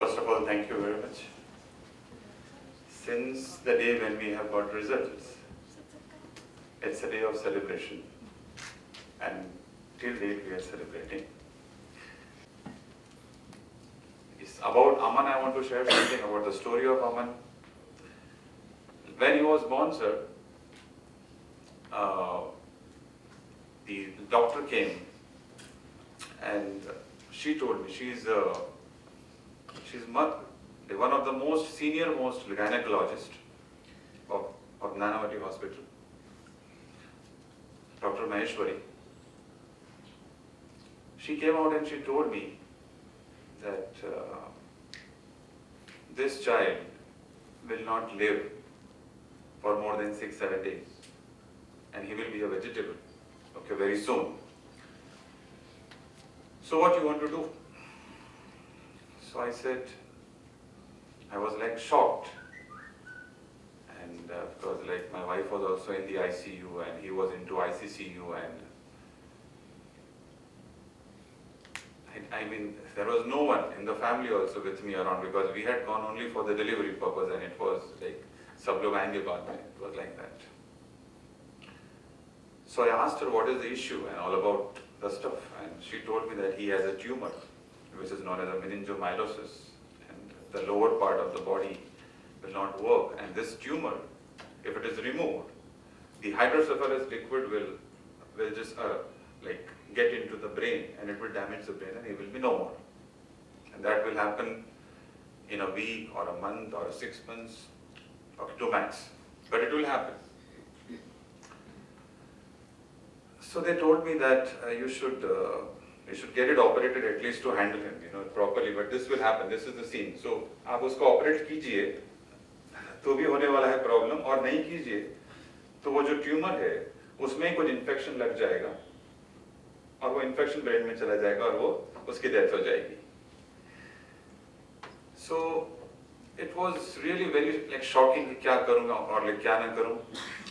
First of all, thank you very much. Since the day when we have got results, it's a day of celebration, and till date we are celebrating. It's about Aman. I want to share something about the story of Aman. When he was born, sir, the doctor came and she told me she's one of the most senior most gynecologist of Nanavati Hospital, Dr. Maheshwari. She came out and she told me that this child will not live for more than 6-7 days, and he will be a vegetable, okay, very soon. So what you want to do? So I said, I was like shocked, and because like my wife was also in the ICU and he was into ICCU, and I mean there was no one in the family also with me around, because we had gone only for the delivery purpose, and it was like sab log aayenge baad mein, it was like that. So I asked her what is the issue and all about the stuff, and she told me that he has a tumor which is known as a meningomylosis, and the lower part of the body will not work, and this tumor, if it is removed, the hydrocephalus liquid will just like get into the brain, and it will damage the brain, and he will be no more. And that will happen in a week or a month or 6 months or 2 max, but it will happen. So they told me that you should get it operated at least to handle him, properly. But this will happen. This is the scene. So आप उसको operate कीजिए, तो भी होने वाला है problem, और नहीं कीजिए, तो वो जो tumor है, उसमें कुछ infection लग जाएगा, और वो infection brain में चला जाएगा, और वो उसकी death हो जाएगी. So it was really very like shocking कि क्या करूँगा और like क्या ना करूँ.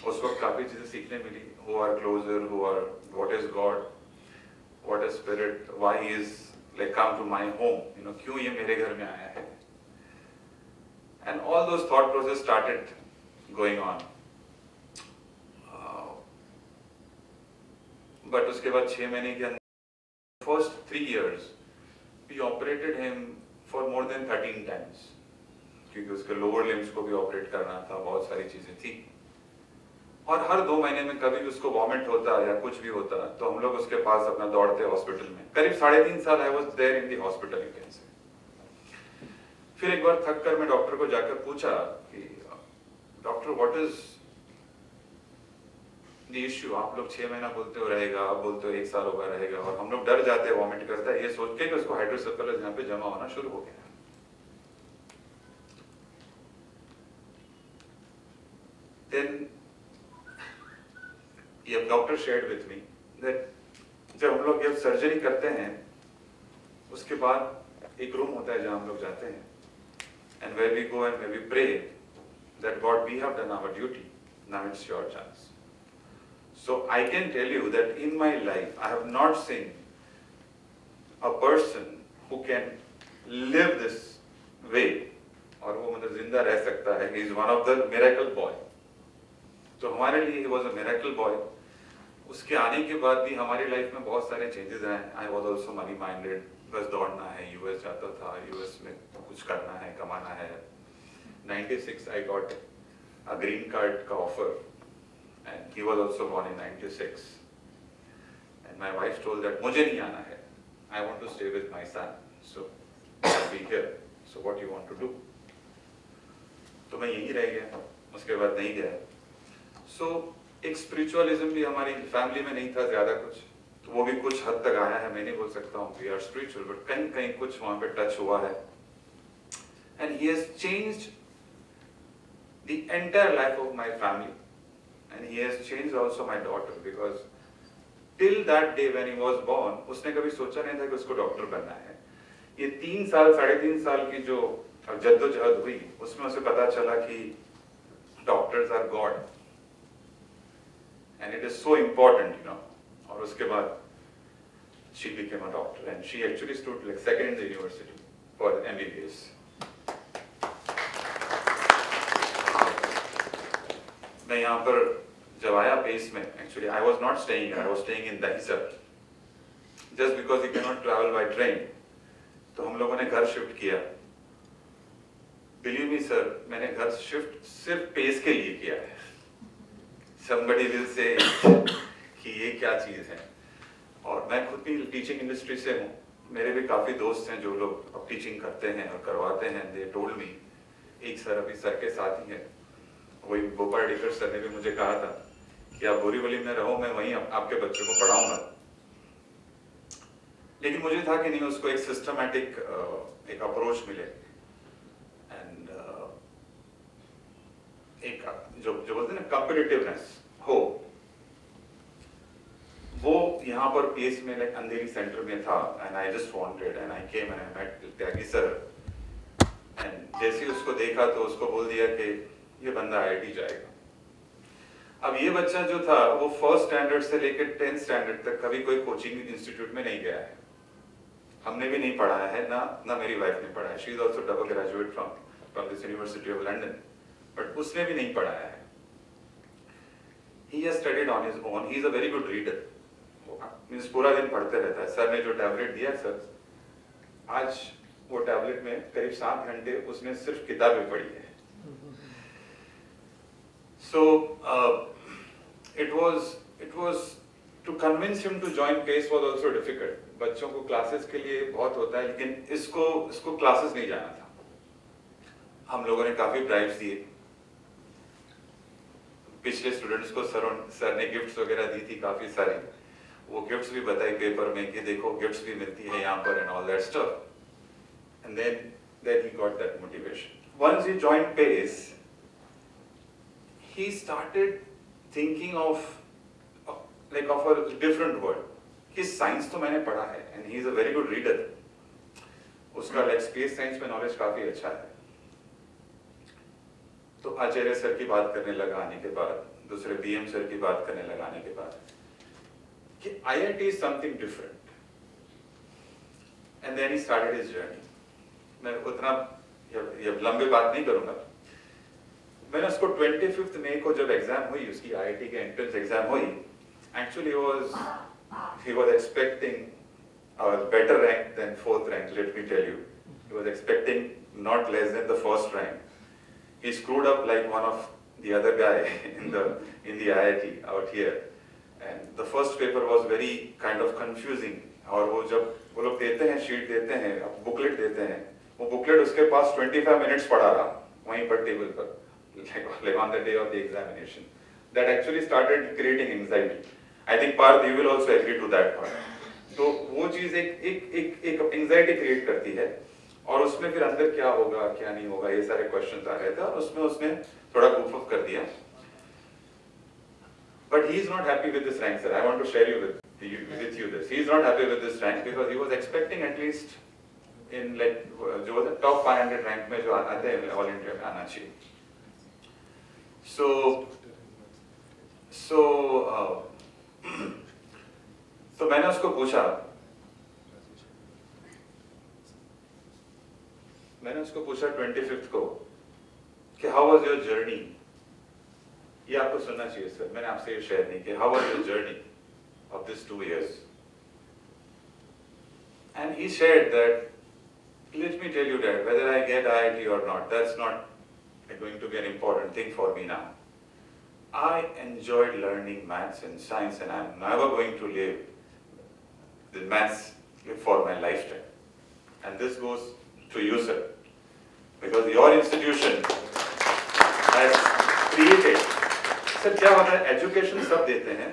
उस वक्त काफी चीजें सीखने मिली. Who are closer? What is God? What is spirit? Why he is like come to my home? क्यों ये मेरे घर में आया है? And all those thought process started going on. But उसके बाद 6 महीने के अंदर, first 3 years, we operated him for more than 13 times. क्योंकि उसके lower limbs को भी operate करना था, बहुत सारी चीजें थी. और हर 2 महीने में कभी भी उसको वॉमिट होता या कुछ भी होता, तो हम लोग उसके पास अपना दौड़ते हॉस्पिटल में. करीब 3.5 साल I was there in the hospital, you can say. फिर एक बार थक कर मैं डॉक्टर को जाकर पूछा कि doctor what is the issue. आप लोग 6 महीना बोलते हो रहेगा, आप बोलते हो 1 साल होगा रहेगा, और हम लोग डर जाते हैं वॉमिट करता है, ये सोच के कि उसको हाइड्रोसेफेलस यहाँ पे जमा होना शुरू हो गया. देन ये doctor shared with me that जब हम लोग ये सर्जरी करते हैं, उसके बाद एक रूम होता है जहां हम लोग जाते हैं, and where we go and where we pray that god we have done our duty, now it's your chance. So I can tell you that in my life I have not seen a person who can live this way, और वो मतलब जिंदा रह सकता है. He is one of the miracle boy. तो हमारे लिए he was a miracle boy. उसके आने के बाद भी हमारी लाइफ में बहुत सारे चेंजेस आए. I was also money minded, बस दौड़ना है, यूएस जाता था, यूएस में कुछ करना है, कमाना है. 96 I got a green card का offer, and he was also born in 96. And my wife told that मुझे नहीं आना है, I want to stay with my son, so I be here, so what you want to do. तो मैं यहीं रह गया, उसके बाद नहीं गया. सो एक स्पिरिचुअलिज्म भी हमारी फैमिली में नहीं था ज्यादा कुछ, तो वो भी कुछ हद तक आया है. मैं नहीं बोल सकता हूँ वी आर स्पिरिचुअल, बट कहीं कहीं कुछ वहां पे टच हुआ है. And he has changed the entire life of my family, and he has changed also my daughter, because till that day when he was born उसने कभी सोचा नहीं था कि उसको डॉक्टर बनना है. ये 3 साल 3.5 साल की जो जद्दोजहद हुई, उसमें उसे पता चला कि doctors are god, and it is so important, और उसके बाद she became a doctor, and she actually stood like second in the university for MBBS. मैं यहाँ पर जब आया पेस में, actually I was not staying, I was staying in Dahisar, just because you can not travel by train. तो हम लोगों ने घर शिफ्ट किया। बिलीव मी सर, मैंने घर शिफ्ट सिर्फ पेस के लिए किया है। somebody will say कि ये क्या चीज़ है। और मैं खुद भी टीचिंग इंडस्ट्री से हूँ, मेरे भी काफ़ी दोस्त हैं जो लोग अब टीचिंग करते हैं और करवाते हैं। दे टोल्ड मी, एक सर अभी सर के साथ ही है, वही गोपाल डेकर सर ने भी मुझे कहा था कि आप बोरीवली में रहो, मैं वहीं आपके बच्चों को पढ़ाऊंगा। लेकिन मुझे था कि नहीं, उसको एक सिस्टमैटिक एक अप्रोच मिले एंड एक जो बोलते हैं ना कॉम्पिटिटिवनेस हो, वो यहाँ पर पीएस में लाइक अंधेरी सेंटर में था। And I just wanted and I came and I met Tyagi sir and जैसे ही उसको देखा तो उसको बोल दिया कि ये बंदा आईआईटी जाएगा। अब ये बच्चा जो था वो फर्स्ट स्टैंडर्ड से लेकर 10th स्टैंडर्ड तक कभी कोई कोचिंग इंस्टीट्यूट में नहीं गया है, हमने भी नहीं पढ़ाया है, ना मेरी वाइफ ने पढ़ाया है। She is also double graduate from this university of London, but उसने भी नहीं पढ़ाया है। He has studied on his own. He is a very good reader. Means पूरा दिन पढ़ते रहता है। सर ने जो टैबलेट दिया सर, आज वो टैबलेट में करीब 7 घंटे उसने सिर्फ किताबें पढ़ी है। So it was to convince him to join PACE was also difficult. बच्चों को क्लासेस के लिए बहुत होता है, लेकिन इसको क्लासेस नहीं जाना था। हम लोगों ने काफी ब्राइब्स दिए, पिछले स्टूडेंट्स को सर ने गिफ्ट्स वगैरह दी थी काफी सारी, वो गिफ्ट्स भी बताई पेपर में कि देखो गिफ्ट्स भी मिलती है यहाँ पर and all that stuff. And then he got that motivation. Once he joined PACE, he started thinking of a different world. His science तो मैंने पढ़ा है and he is a very good reader. उसका लाइक स्पेस साइंस में knowledge काफी अच्छा है। तो आचार्य सर की बात करने लगा आने के बाद, दूसरे बीएम सर की बात करने लगा आने के बाद कि IIT is something different. And then he started his journey. मैं उतना ये लंबे बात नहीं करूंगा। मैंने उसको 25th मई को जब एग्जाम हुई, उसकी IIT के एंट्रेंस एग्जाम हुई, actually he was expecting a better rank than 4th rank, let me tell you. He was expecting not less than the 1st rank. He screwed up like one of the other guy in the IIT out here, and the first paper was very kind of confusing. और वो जब वो लोग देते हैं sheet देते हैं, अब बुकलेट देते हैं, वो बुकलेट उसके पास 25 मिनट्स पढ़ा रहा वहीं पर टेबल पर, like on the day of the examination. That actually started creating anxiety. I think Parth, you will also agree to that part. तो वो चीज एक anxiety create करती है, और उसमें फिर अंदर क्या होगा क्या नहीं होगा ये सारे क्वेश्चंस आ रहे थे, और उसमें उसने थोड़ा goof up कर दिया। But he is not happy with this rank, sir. I want to share with you this. He is not happy with this rank because he was expecting at least in like जो was top 500 rank में जो आते हैं all India में आना चाहिए। तो मैंने उसको पूछा, मैंने उसको पूछा 25th को कि हाउ वाज योर जर्नी। ये आपको सुनना चाहिए सर, मैंने आपसे ये शेयर नहीं किया। How was your journey of this 2 years? And he shared that, let me tell you that whether I get IIT or not, that's not going to be an important thing for me now. I enjoyed learning maths and science, and I'm never going to live the maths for my lifetime. And this goes to you, sir, because your institution has created। Sir क्या होता है, education सब देते हैं,